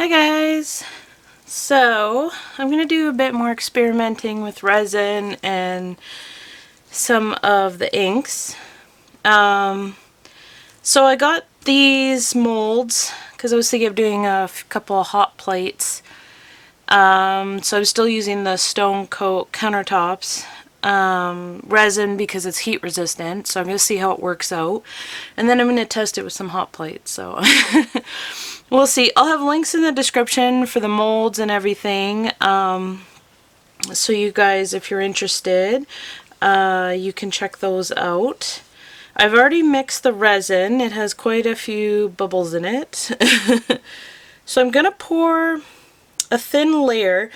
Hi guys! So I'm going to do a bit more experimenting with resin and some of the inks. So I got these molds because I was thinking of doing a couple of hot plates. So I'm still using the stone coat countertops. Resin because it's heat resistant, so I'm going to see how it works out. And then I'm going to test it with some hot plates. So we'll see. I'll have links in the description for the molds and everything. So you guys, if you're interested, you can check those out. I've already mixed the resin. It has quite a few bubbles in it. So I'm going to pour a thin layer.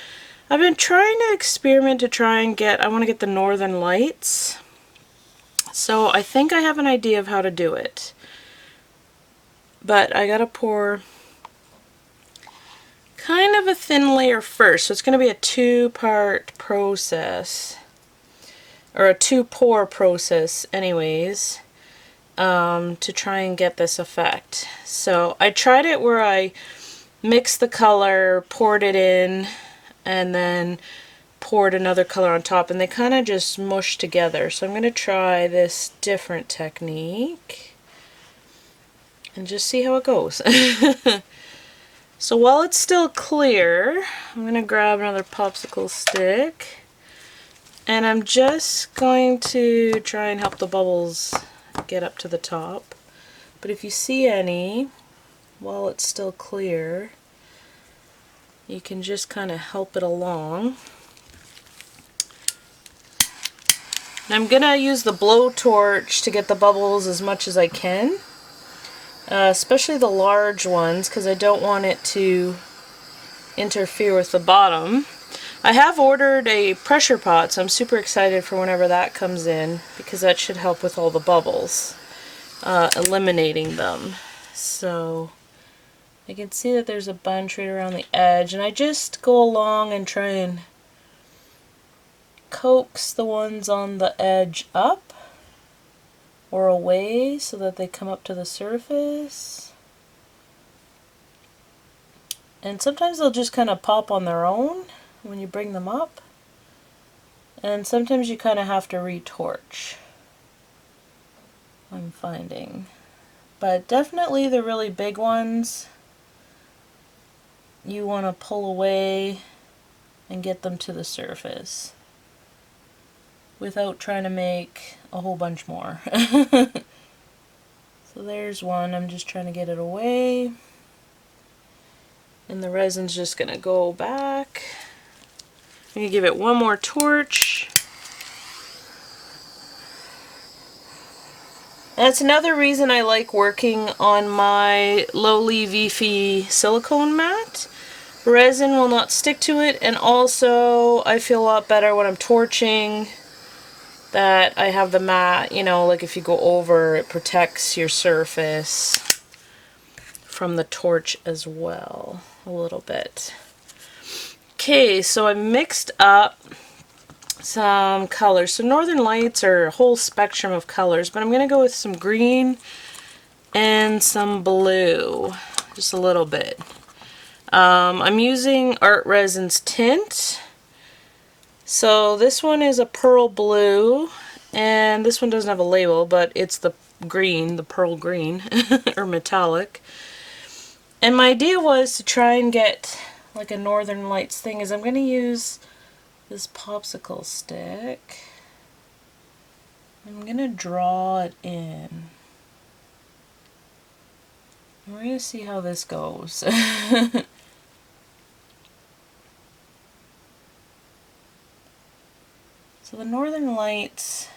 I've been trying to experiment to try and I want to get the northern lights. So I think I have an idea of how to do it. But I gotta pour kind of a thin layer first. So it's going to be a two-part process. Or a two-pour process anyways. To try and get this effect. So I tried it where I mixed the color, poured it in, and then poured another color on top, and they kind of just mushed together. So I'm going to try this different technique and just see how it goes. So while it's still clear, I'm going to grab another popsicle stick, and I'm just going to try and help the bubbles get up to the top. But if you see any while it's still clear, you can just kind of help it along. And I'm gonna use the blowtorch to get the bubbles as much as I can, especially the large ones, because I don't want it to interfere with the bottom. I have ordered a pressure pot, so I'm super excited for whenever that comes in, because that should help with all the bubbles, eliminating them. So I can see that there's a bunch right around the edge, and I just go along and try and coax the ones on the edge up or away so that they come up to the surface. And sometimes they'll just kind of pop on their own when you bring them up, and sometimes you kind of have to retorch, I'm finding. But definitely the really big ones, you want to pull away and get them to the surface without trying to make a whole bunch more. So there's one. I'm just trying to get it away, and the resin's just going to go back. I'm going to give it one more torch. That's another reason I like working on my lowly Vifi silicone mat. Resin will not stick to it, and also I feel a lot better when I'm torching that I have the mat, you know, like if you go over, it protects your surface from the torch as well, a little bit. Okay, so I mixed up some colors. So Northern Lights are a whole spectrum of colors, but I'm going to go with some green and some blue, just a little bit. I'm using Art Resin's tint. So this one is a pearl blue, and this one doesn't have a label, but it's the green, the pearl green, or metallic. And my idea was to try and get like a Northern Lights thing, is I'm going to use this popsicle stick. I'm going to draw it in. We're going to see how this goes. So the Northern Lights,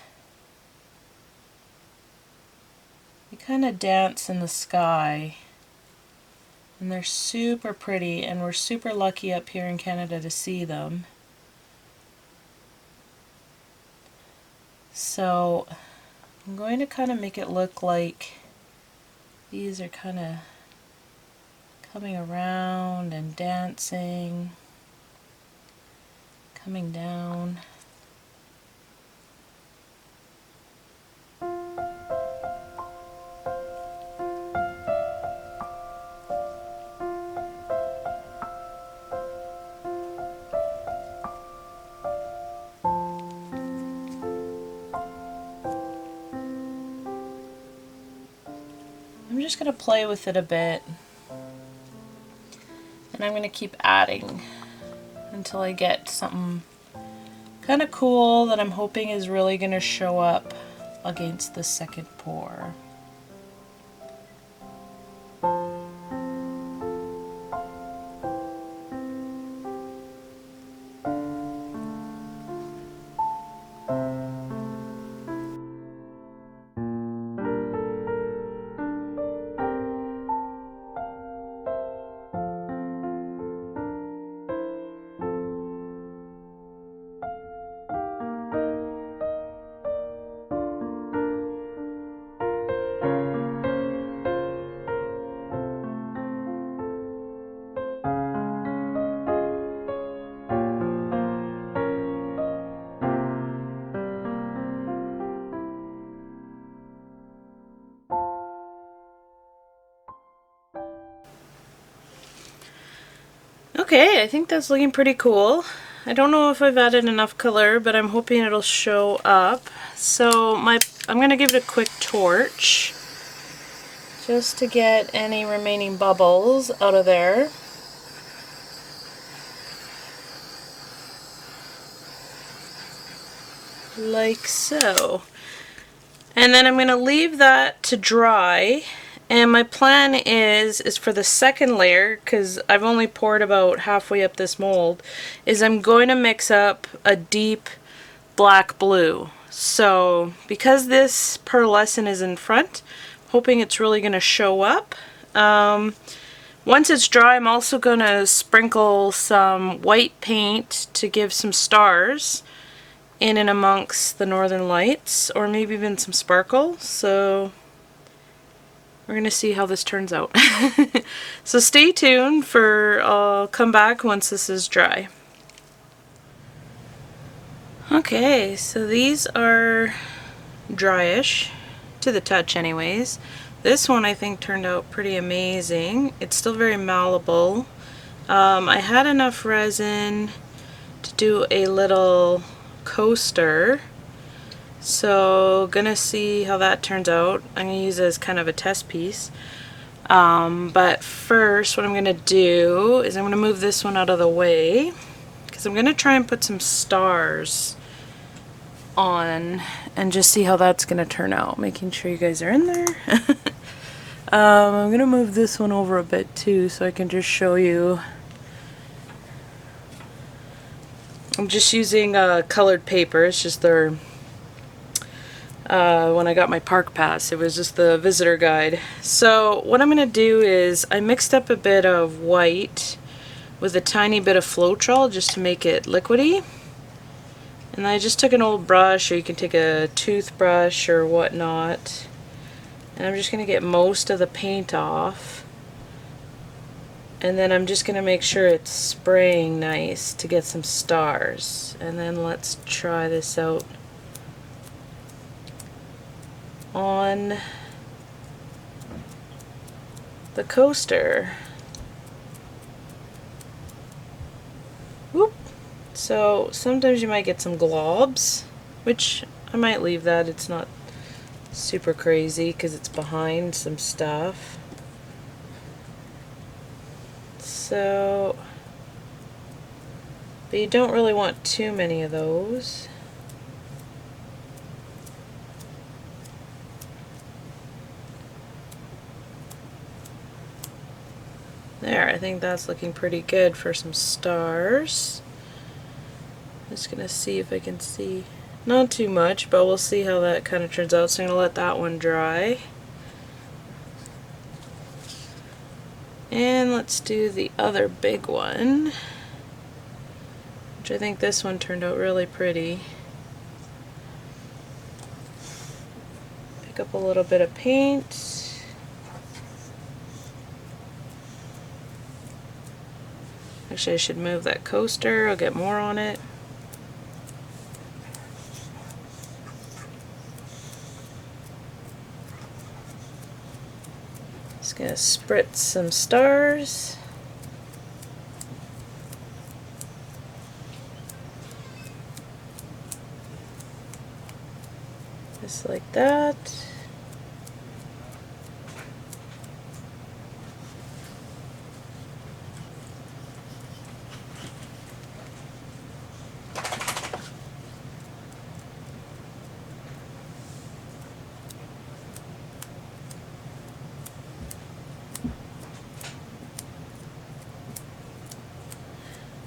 they kind of dance in the sky, and they're super pretty, and we're super lucky up here in Canada to see them. So I'm going to kind of make it look like these are kind of coming around and dancing, coming down. I'm just going to play with it a bit. And I'm going to keep adding until I get something kind of cool that I'm hoping is really going to show up against the second pour. Okay, I think that's looking pretty cool. I don't know if I've added enough color, but I'm hoping it'll show up. So I'm going to give it a quick torch just to get any remaining bubbles out of there. Like so. And then I'm going to leave that to dry. And my plan is for the second layer, because I've only poured about halfway up this mold, is I'm going to mix up a deep black blue. So because this pearlescent is in front, hoping it's really going to show up. Once it's dry, I'm also going to sprinkle some white paint to give some stars in and amongst the northern lights, or maybe even some sparkle. So we're going to see how this turns out. So stay tuned I'll come back once this is dry. Okay, so these are dryish, to the touch anyways. This one I think turned out pretty amazing. It's still very malleable. I had enough resin to do a little coaster. So gonna see how that turns out. I'm gonna use it as kind of a test piece. But first what I'm gonna do is I'm gonna move this one out of the way because I'm gonna try and put some stars on and just see how that's gonna turn out, making sure you guys are in there. I'm gonna move this one over a bit too so I can just show you. I'm just using colored paper. It's just their when I got my park pass, it was just the visitor guide. So what I'm going to do is I mixed up a bit of white with a tiny bit of Floetrol just to make it liquidy. And I just took an old brush, or you can take a toothbrush or whatnot. And I'm just going to get most of the paint off. And then I'm just going to make sure it's spraying nice to get some stars. And then let's try this out on the coaster. Whoop. So sometimes you might get some globs, which I might leave that. It's not super crazy because it's behind some stuff. So, but you don't really want too many of those. There, I think that's looking pretty good for some stars. Just gonna see if I can see, not too much, but we'll see how that kind of turns out. So I'm gonna let that one dry. And let's do the other big one, which I think this one turned out really pretty. Pick up a little bit of paint. Actually, I should move that coaster. I'll get more on it. Just gonna spritz some stars. Just like that.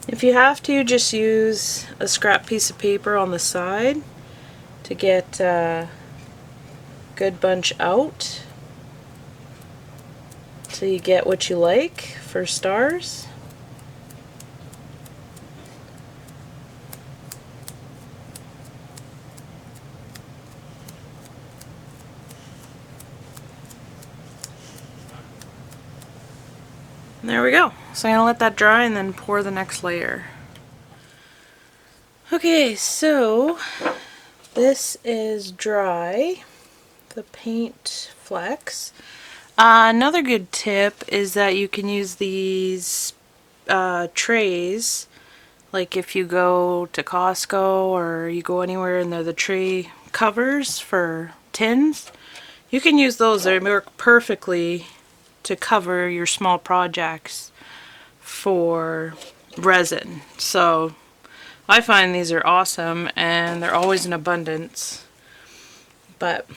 If you have to, just use a scrap piece of paper on the side to get a good bunch out so you get what you like for stars. And there we go. So I'm going to let that dry and then pour the next layer. Okay, so this is dry, the paint flecks. Another good tip is that you can use these trays, like if you go to Costco or you go anywhere and they're the tray covers for tins. You can use those. They work perfectly to cover your small projects for resin. So I find these are awesome and they're always in abundance. But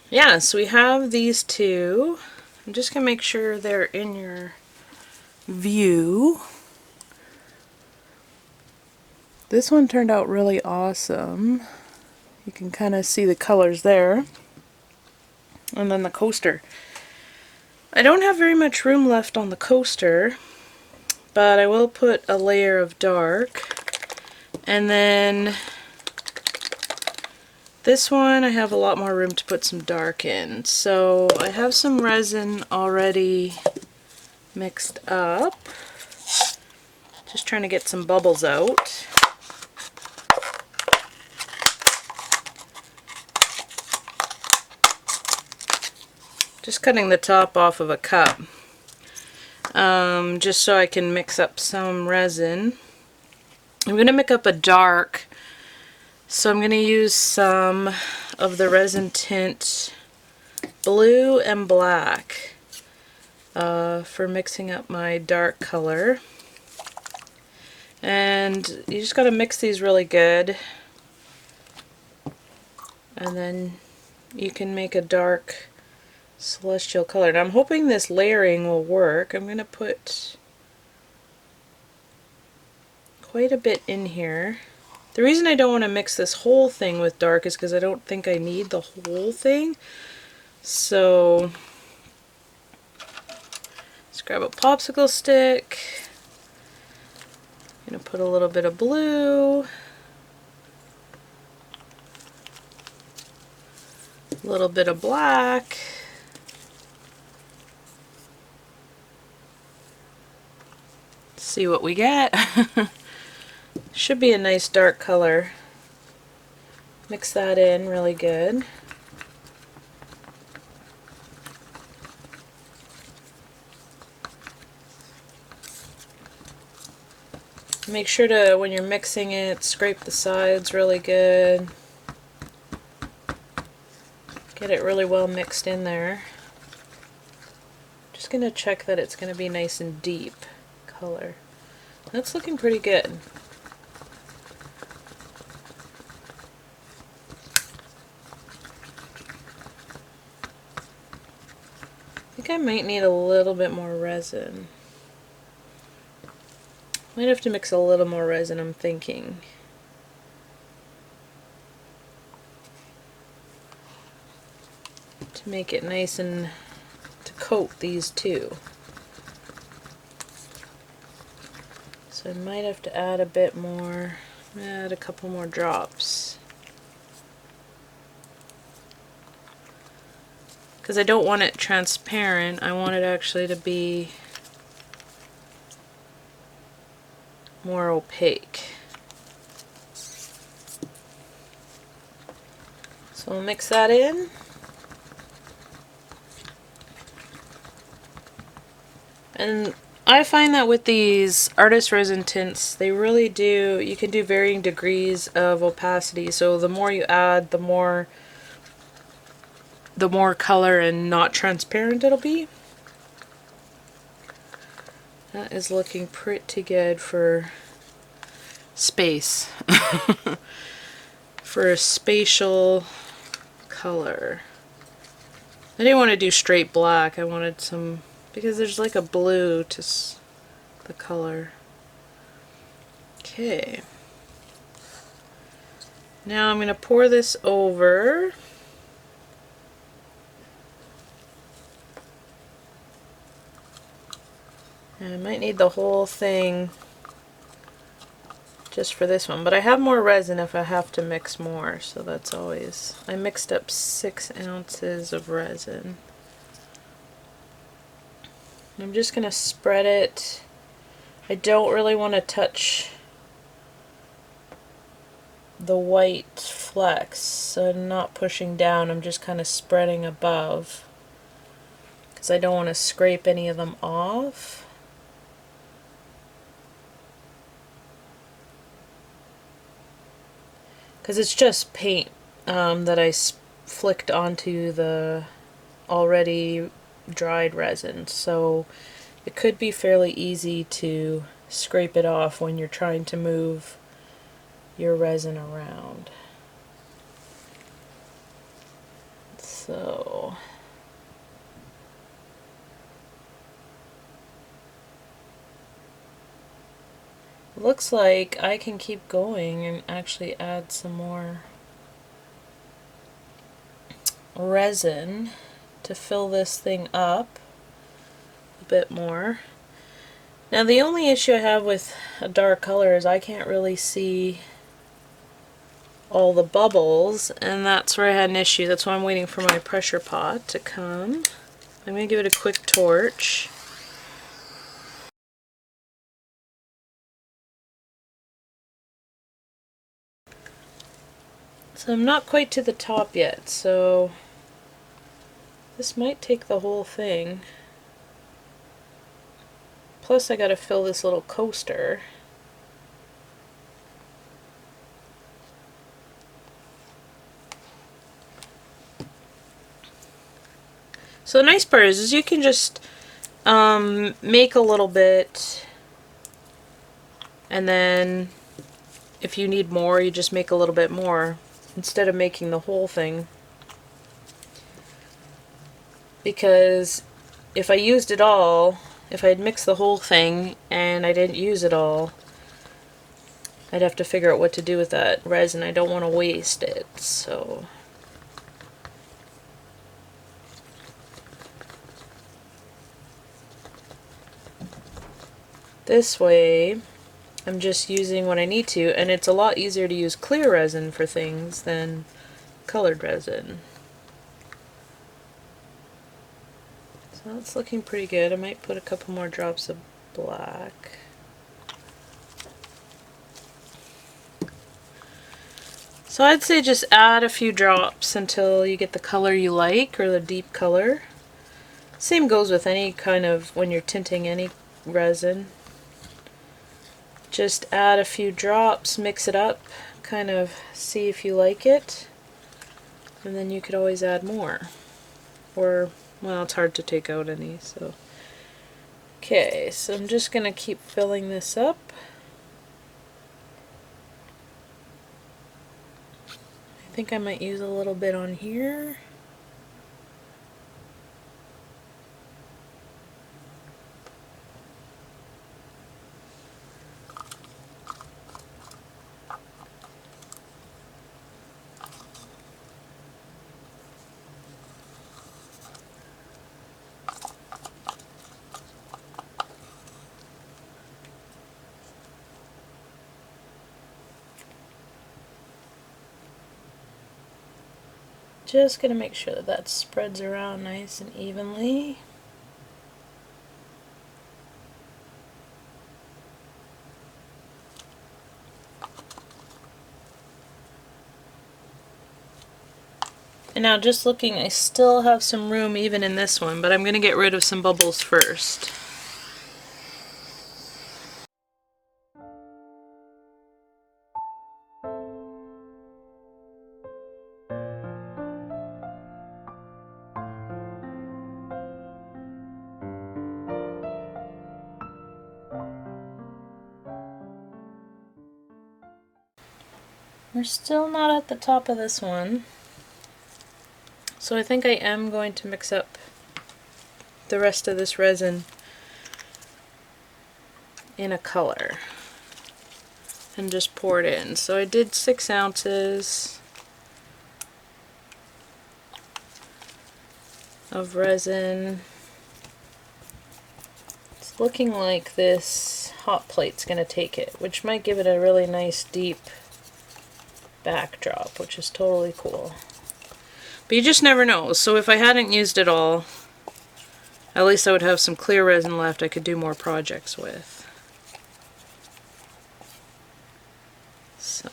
yeah, so we have these two. I'm just gonna make sure they're in your view. This one turned out really awesome. You can kind of see the colors there. And then the coaster. I don't have very much room left on the coaster, but I will put a layer of dark. And then this one I have a lot more room to put some dark in. So I have some resin already mixed up. Just trying to get some bubbles out. Just cutting the top off of a cup. Just so I can mix up some resin. I'm going to make up a dark. So I'm going to use some of the resin tint blue and black for mixing up my dark color. And you just got to mix these really good. And then you can make a dark celestial color. And I'm hoping this layering will work. I'm going to put quite a bit in here. The reason I don't want to mix this whole thing with dark is because I don't think I need the whole thing. So let's grab a popsicle stick. I'm going to put a little bit of blue, a little bit of black, see what we get. Should be a nice dark color. Mix that in really good. Make sure to, when you're mixing it, scrape the sides really good. Get it really well mixed in there. Just going to check that it's going to be nice and deep color. That's looking pretty good. I think I might need a little bit more resin. Might have to mix a little more resin, I'm thinking. To make it nice and to coat these two. So I might have to add a bit more, add a couple more drops. Because I don't want it transparent, I want it actually to be more opaque. So we'll mix that in. And I find that with these artist resin tints, they really do, you can do varying degrees of opacity. So the more you add, the more color and not transparent it'll be. That is looking pretty good for space. For a spatial color. I didn't want to do straight black. I wanted some, because there's like a blue to the color. Okay. Now I'm going to pour this over. And I might need the whole thing just for this one, but I have more resin if I have to mix more, so that's always... I mixed up 6 ounces of resin. I'm just going to spread it. I don't really want to touch the white flecks, so I'm not pushing down, I'm just kind of spreading above because I don't want to scrape any of them off. Because it's just paint that I flicked onto the already dried resin, so it could be fairly easy to scrape it off when you're trying to move your resin around. So looks like I can keep going and actually add some more resin to fill this thing up a bit more. Now the only issue I have with a dark color is I can't really see all the bubbles, and that's where I had an issue. That's why I'm waiting for my pressure pot to come. I'm going to give it a quick torch. So I'm not quite to the top yet, so this might take the whole thing. Plus I gotta fill this little coaster. So the nice part is you can just make a little bit, and then if you need more, you just make a little bit more instead of making the whole thing. Because if I used it all, if I had mixed the whole thing and I didn't use it all, I'd have to figure out what to do with that resin. I don't want to waste it, so... This way, I'm just using what I need to, and it's a lot easier to use clear resin for things than colored resin. So it's looking pretty good. I might put a couple more drops of black. So I'd say just add a few drops until you get the color you like, or the deep color. Same goes with any kind of, when you're tinting any resin. Just add a few drops, mix it up, kind of see if you like it, and then you could always add more. Or, well, it's hard to take out any, so. Okay, so I'm just going to keep filling this up. I think I might use a little bit on here. Just going to make sure that that spreads around nice and evenly. And now just looking, I still have some room even in this one, but I'm going to get rid of some bubbles first. We're still not at the top of this one, so I think I am going to mix up the rest of this resin in a color. and just pour it in. So I did 6 ounces of resin. It's looking like this hot plate's going to take it, which might give it a really nice deep backdrop, which is totally cool. But you just never know. So if I hadn't used it all, at least I would have some clear resin left I could do more projects with. So,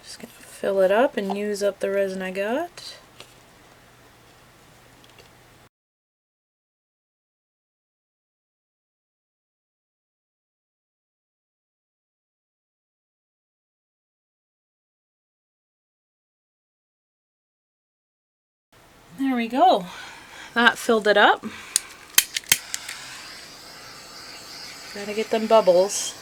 just going to fill it up and use up the resin I got. There we go. That filled it up. Gotta get them bubbles.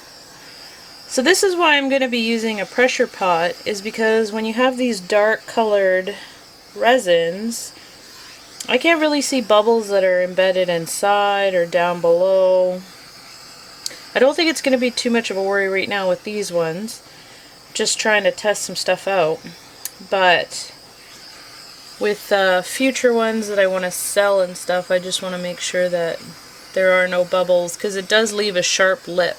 So this is why I'm going to be using a pressure pot, is because when you have these dark colored resins, I can't really see bubbles that are embedded inside or down below. I don't think it's going to be too much of a worry right now with these ones. Just trying to test some stuff out. But with future ones that I want to sell and stuff, I just want to make sure that there are no bubbles, because it does leave a sharp lip.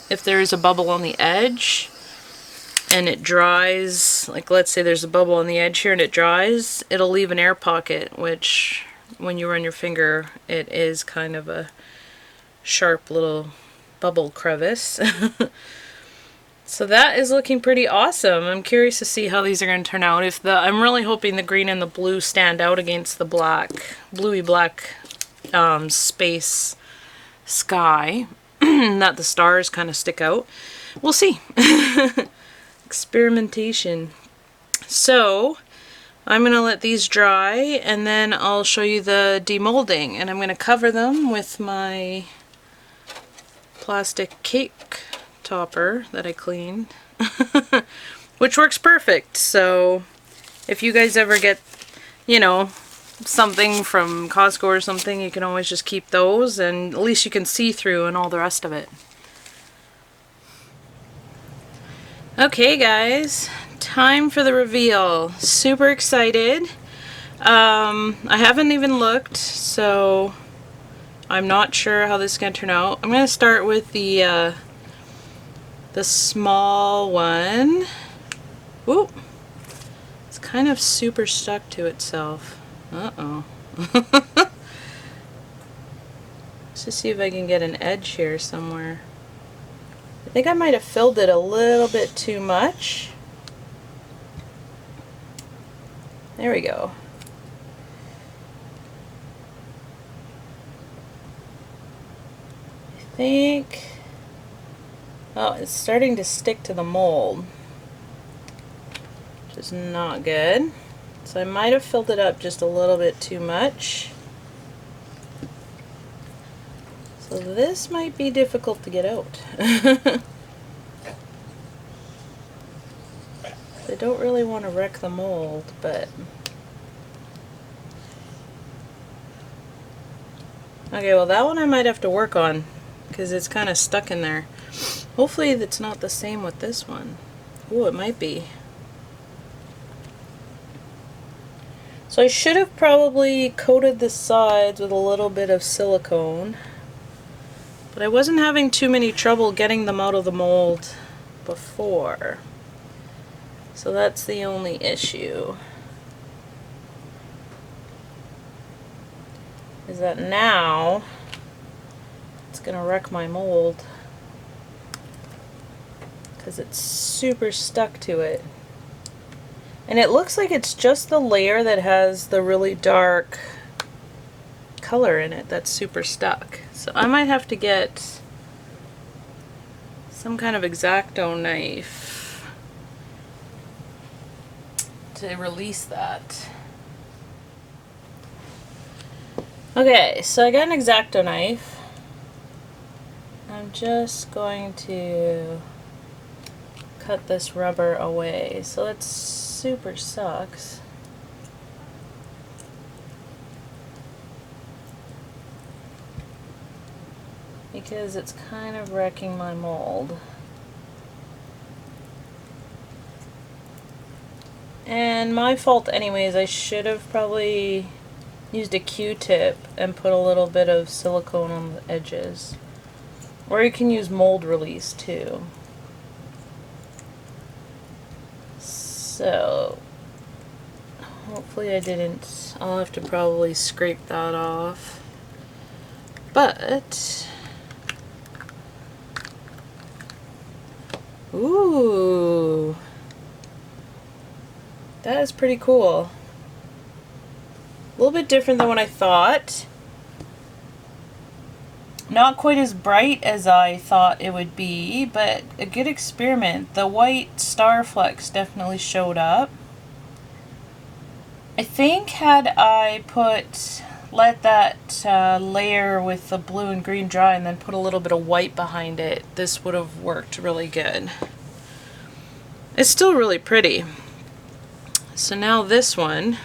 If there is a bubble on the edge and it dries, like let's say there's a bubble on the edge here and it dries, it'll leave an air pocket, which when you run your finger, it is kind of a sharp little bubble crevice. So that is looking pretty awesome. I'm curious to see how these are going to turn out. I'm really hoping the green and the blue stand out against the black, bluey black space sky. That the stars kind of stick out. We'll see. Experimentation. So I'm going to let these dry and then I'll show you the demolding, and I'm going to cover them with my plastic cake topper that I cleaned, which works perfect. So if you guys ever get, you know, something from Costco or something, you can always just keep those, and at least you can see through and all the rest of it. Okay guys, time for the reveal. Super excited. I haven't even looked, so I'm not sure how this is going to turn out. I'm going to start with the small one. Ooh, it's kind of super stuck to itself. Uh-oh. Let's just see if I can get an edge here somewhere. I think I might have filled it a little bit too much. There we go. I think... oh, it's starting to stick to the mold, which is not good. So I might have filled it up just a little bit too much. So this might be difficult to get out. I don't really want to wreck the mold, but... okay, well that one I might have to work on, because it's kind of stuck in there. Hopefully it's not the same with this one. Ooh, it might be. So I should have probably coated the sides with a little bit of silicone, but I wasn't having too many trouble getting them out of the mold before. So that's the only issue. Is that now it's gonna wreck my mold, because it's super stuck to it. And it looks like it's just the layer that has the really dark color in it that's super stuck. So I might have to get some kind of X-Acto knife to release that. Okay, so I got an X-Acto knife. I'm just going to cut this rubber away. So that super sucks. because it's kind of wrecking my mold. And my fault anyways, I should have probably used a Q-tip and put a little bit of silicone on the edges. Or you can use mold release too. So, hopefully I didn't. I'll have to probably scrape that off. But, ooh, that is pretty cool. A little bit different than what I thought. Not quite as bright as I thought it would be, but a good experiment. The white star flecks definitely showed up. I think had I let that layer with the blue and green dry and then put a little bit of white behind it, this would have worked really good. It's still really pretty. So now this one,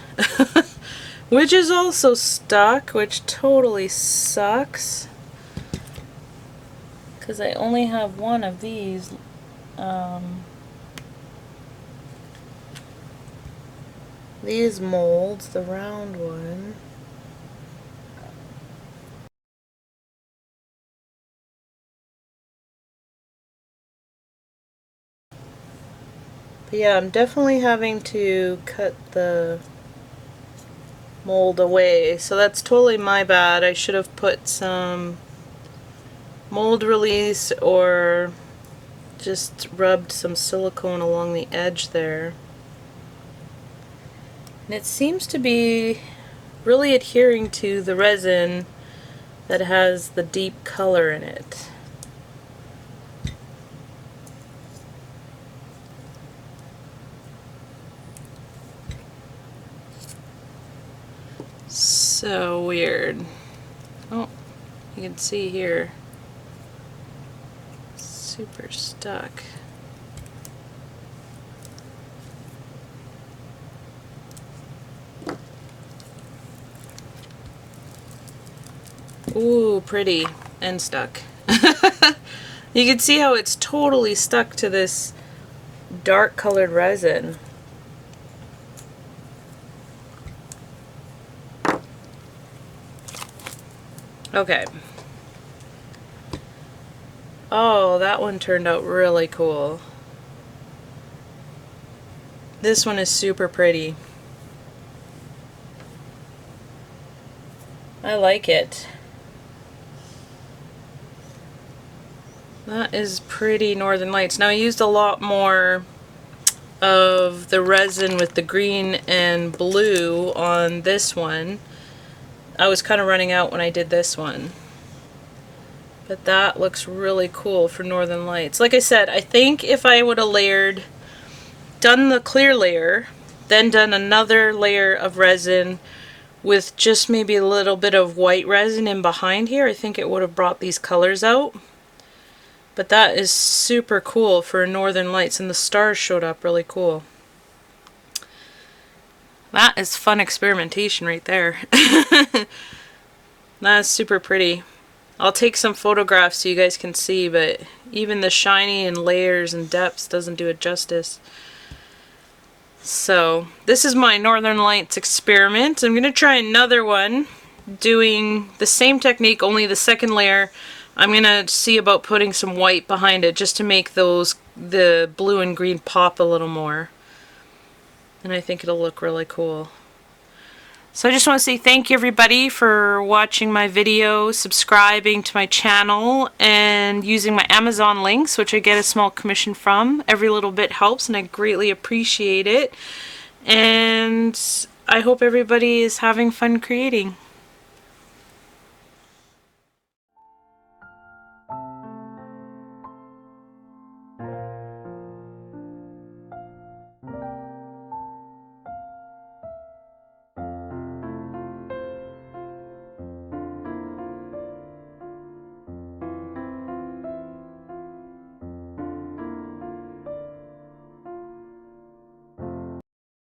which is also stuck, which totally sucks, because I only have one of these. These molds, the round one. But yeah, I'm definitely having to cut the mold away, so that's totally my bad. I should have put some mold release or just rubbed some silicone along the edge there. And it seems to be really adhering to the resin that has the deep color in it. So weird. Oh, you can see here. Super stuck. Ooh, pretty. And stuck. You can see how it's totally stuck to this dark colored resin. Okay. Oh, that one turned out really cool. This one is super pretty. I like it. That is pretty Northern Lights. Now I used a lot more of the resin with the green and blue on this one. I was kind of running out when I did this one. But that looks really cool for Northern Lights. Like I said, I think if I would have done the clear layer, then done another layer of resin with just maybe a little bit of white resin in behind here, I think it would have brought these colors out. But that is super cool for Northern Lights, and the stars showed up really cool. That is fun experimentation right there. That's super pretty. I'll take some photographs so you guys can see, but even the shiny and layers and depths doesn't do it justice. So this is my Northern Lights experiment. I'm going to try another one doing the same technique, only the second layer. I'm going to see about putting some white behind it just to make the blue and green pop a little more. And I think it'll look really cool. So I just want to say thank you everybody for watching my video, subscribing to my channel, and using my Amazon links, which I get a small commission from. Every little bit helps and I greatly appreciate it. And I hope everybody is having fun creating.